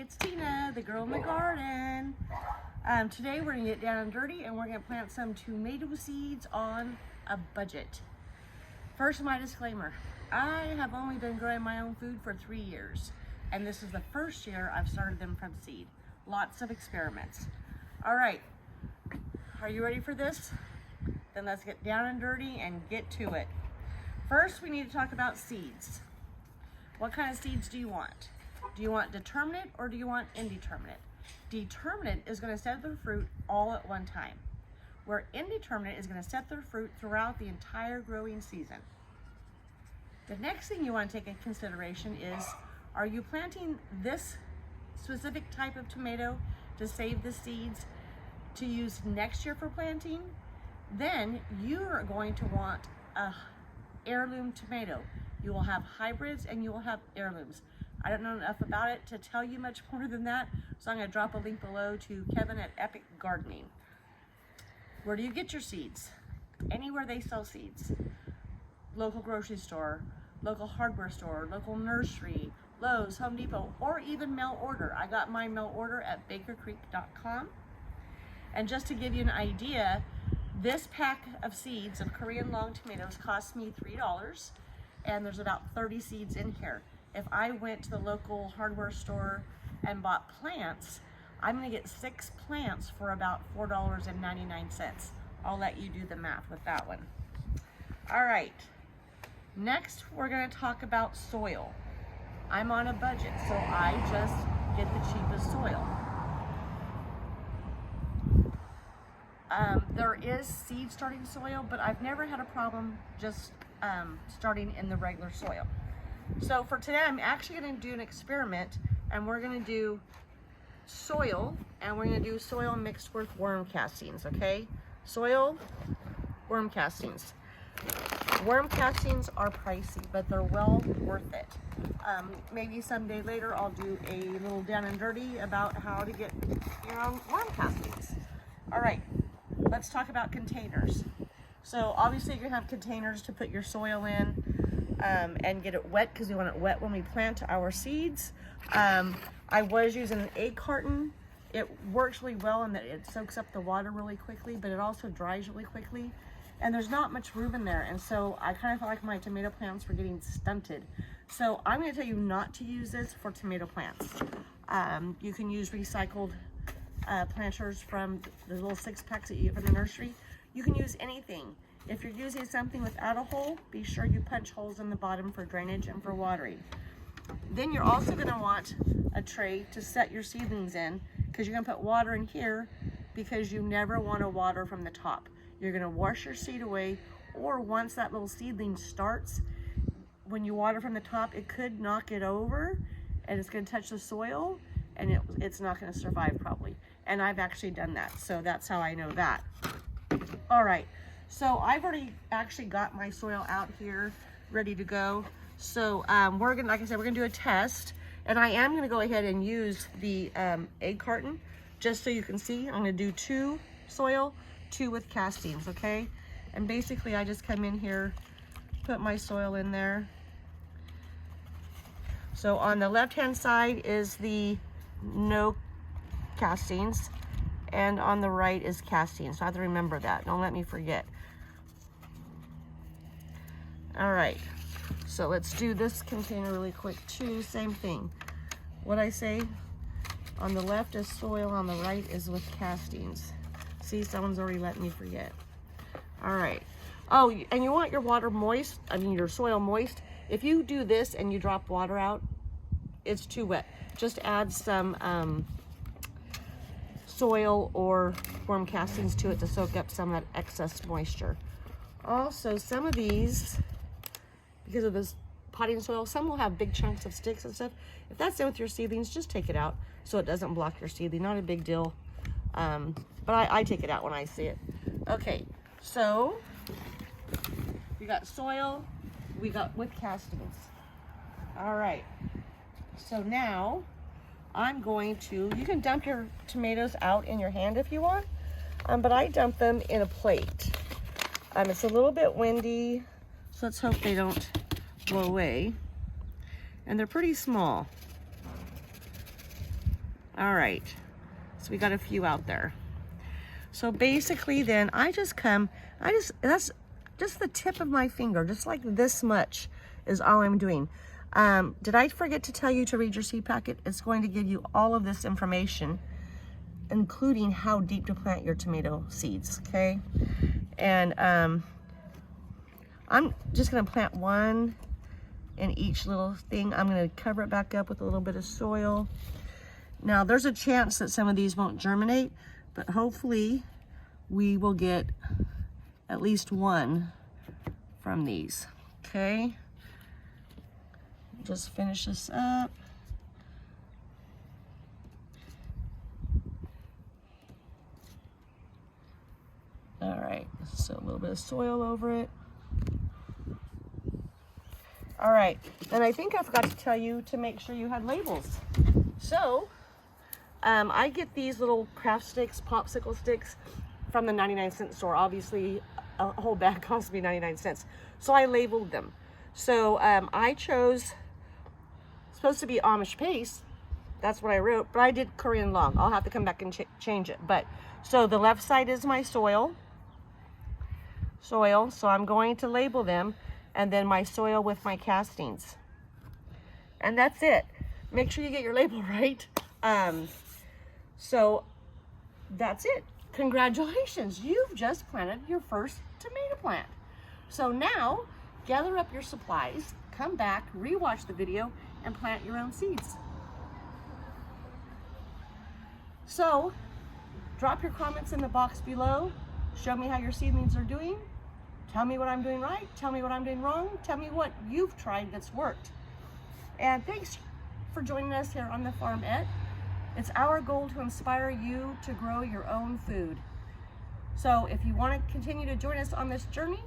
it's Tina, the girl in the garden. Today we're gonna get down and dirty and we're gonna plant some tomato seeds on a budget. First, my disclaimer, I have only been growing my own food for 3 years, and this is the first year I've started them from seed. Lots of experiments. All right, are you ready for this? Then let's get down and dirty and get to it. First, we need to talk about seeds. What kind of seeds do you want? Do you want determinate or do you want indeterminate? Determinate is going to set their fruit all at one time, where indeterminate is going to set their fruit throughout the entire growing season. The next thing you want to take into consideration is, are you planting this specific type of tomato to save the seeds to use next year for planting? Then you are going to want a heirloom tomato. You will have hybrids and you will have heirlooms. I don't know enough about it to tell you much more than that, so I'm going to drop a link below to Kevin at Epic Gardening. Where do you get your seeds? Anywhere they sell seeds. Local grocery store, local hardware store, local nursery, Lowe's, Home Depot, or even mail order. I got my mail order at bakercreek.com. And just to give you an idea, this pack of seeds of Korean long tomatoes cost me $3, and there's about 30 seeds in here. If I went to the local hardware store and bought plants, I'm gonna get 6 plants for about $4.99. I'll let you do the math with that one. All right, next we're gonna talk about soil. I'm on a budget, so I just get the cheapest soil. There is seed starting soil, but I've never had a problem just starting in the regular soil. So for today, I'm actually going to do an experiment, and we're going to do soil, and we're going to do soil mixed with worm castings, okay? Soil, worm castings. Worm castings are pricey, but they're well worth it. Maybe someday later, I'll do a little down and dirty about how to get your own worm castings. All right, let's talk about containers. So obviously you're gonna have containers to put your soil in and get it wet, because we want it wet when we plant our seeds. I was using an egg carton. It works really well in that it soaks up the water really quickly, but it also dries really quickly. And there's not much room in there. And so I kind of felt like my tomato plants were getting stunted. So I'm gonna tell you not to use this for tomato plants. You can use recycled planters from the little 6-packs that you get from the nursery. You can use anything. If you're using something without a hole, be sure you punch holes in the bottom for drainage and for watering. Then you're also going to want a tray to set your seedlings in, because you're going to put water in here, because you never want to water from the top. You're going to wash your seed away, or once that little seedling starts, when you water from the top, it could knock it over and it's going to touch the soil, and it's not going to survive probably. And I've actually done that, so that's how I know that. All right, so I've already actually got my soil out here ready to go. So we're gonna, like I said, we're gonna do a test, and I am gonna go ahead and use the egg carton, just so you can see. I'm gonna do 2 soil, 2 with castings, okay? And basically I just come in here, put my soil in there. So on the left-hand side is the no castings, and on the right is castings. So I have to remember that. Don't let me forget. All right, so let's do this container really quick too. Same thing. What I say, on the left is soil, on the right is with castings. See, someone's already letting me forget. All right. Oh, and you want your water moist, your soil moist. If you do this and you drop water out, it's too wet. Just add some soil or worm castings to it to soak up some of that excess moisture. Also, some of these, because of this potting soil, some will have big chunks of sticks and stuff. If that's in with your seedlings, just take it out so it doesn't block your seedling. Not a big deal, but I take it out when I see it. Okay, so we got soil, we got with castings. All right, so now I'm going to, you can dump your tomatoes out in your hand if you want, but I dump them in a plate. It's a little bit windy, so let's hope they don't blow away. And they're pretty small. All right, so we got a few out there. So basically then that's just the tip of my finger, just like this much is all I'm doing. Did I forget to tell you to read your seed packet? It's going to give you all of this information, including how deep to plant your tomato seeds, okay? And I'm just gonna plant one in each little thing. I'm gonna cover it back up with a little bit of soil. Now, there's a chance that some of these won't germinate, but hopefully we will get at least one from these, okay? Just finish this up. All right, so a little bit of soil over it. All right, and I think I forgot to tell you to make sure you had labels. So, I get these little craft sticks, popsicle sticks from the 99-cent store. Obviously, a whole bag cost me 99 cents. So I labeled them. So I chose, supposed to be Amish paste. That's what I wrote, but I did Korean long. I'll have to come back and change it. But so the left side is my soil. So I'm going to label them, and then my soil with my castings. And that's it. Make sure you get your label right. So that's it. Congratulations, you've just planted your first tomato plant. So now, gather up your supplies, come back, rewatch the video, and plant your own seeds. So, drop your comments in the box below. Show me how your seedlings are doing. Tell me what I'm doing right. Tell me what I'm doing wrong. Tell me what you've tried that's worked. And thanks for joining us here on the Farmette. It's our goal to inspire you to grow your own food. So if you want to continue to join us on this journey,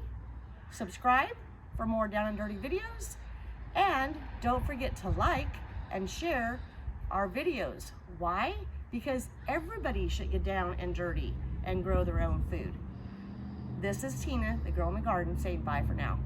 subscribe for more down and dirty videos. And don't forget to like and share our videos. Why? Because everybody should get down and dirty and grow their own food. This is Tina, the girl in the garden, saying bye for now.